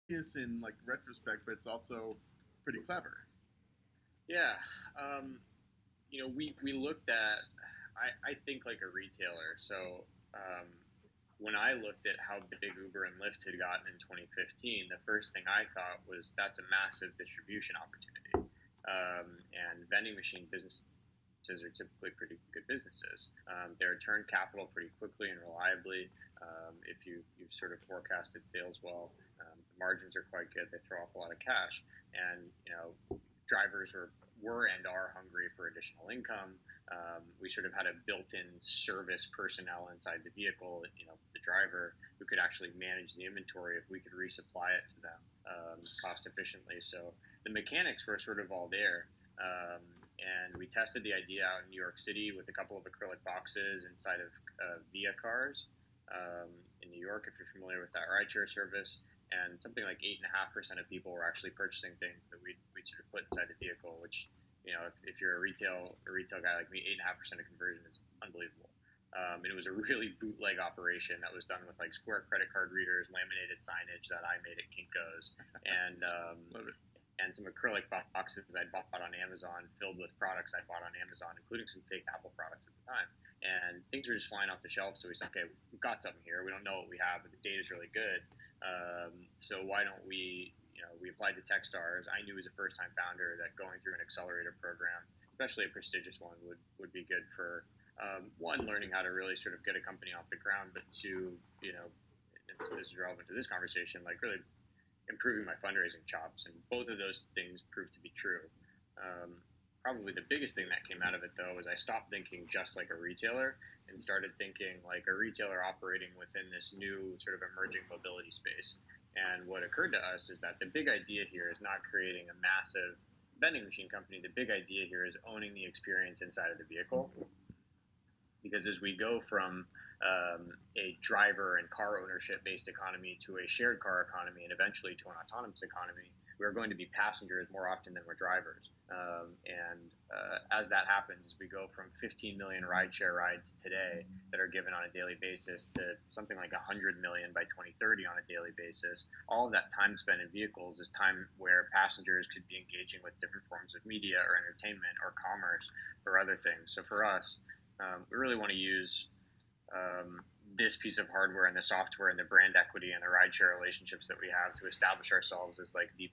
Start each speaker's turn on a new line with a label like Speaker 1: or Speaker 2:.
Speaker 1: in like retrospect, but it's also pretty clever.
Speaker 2: Yeah. Um, we looked at, I think like a retailer. So um, when I looked at how big Uber and Lyft had gotten in 2015, the first thing I thought was that's a massive distribution opportunity. And vending machine businesses are typically pretty good businesses. They return capital pretty quickly and reliably. If you've sort of forecasted sales well, the margins are quite good. They throw off a lot of cash, and drivers were and are hungry for additional income. We sort of had a built-in service personnel inside the vehicle, the driver who could actually manage the inventory if we could resupply it to them cost efficiently. So the mechanics were sort of all there. And we tested the idea out in New York City with a couple of acrylic boxes inside of Via cars in New York, if you're familiar with that rideshare service. And something like 8.5% of people were actually purchasing things that we sort of put inside the vehicle, which if you're a retail guy like me, 8.5% of conversion is unbelievable. And it was a really bootleg operation that was done with like Square credit card readers, laminated signage that I made at Kinko's, and
Speaker 1: Love it.
Speaker 2: and some acrylic boxes I'd bought on Amazon filled with products I bought on Amazon, including some fake Apple products at the time. And things were just flying off the shelf. So we said, okay, we've got something here. We don't know what we have, but the data is really good. So why don't we, we applied to Techstars. I knew as a first-time founder that going through an accelerator program, especially a prestigious one, would be good for, one, learning how to really sort of get a company off the ground, but two, and so this is relevant to this conversation, like really improving my fundraising chops, and both of those things proved to be true. Probably the biggest thing that came out of it, though, was I stopped thinking just like a retailer and started thinking like a retailer operating within this new sort of emerging mobility space. And what occurred to us is that the big idea here is not creating a massive vending machine company. The big idea here is owning the experience inside of the vehicle, because as we go from a driver and car ownership based economy to a shared car economy and eventually to an autonomous economy, we're going to be passengers more often than we're drivers. As that happens, as we go from 15 million rideshare rides today that are given on a daily basis to something like 100 million by 2030 on a daily basis, all of that time spent in vehicles is time where passengers could be engaging with different forms of media or entertainment or commerce or other things. So for us, we really want to use this piece of hardware and the software and the brand equity and the rideshare relationships that we have to establish ourselves as like the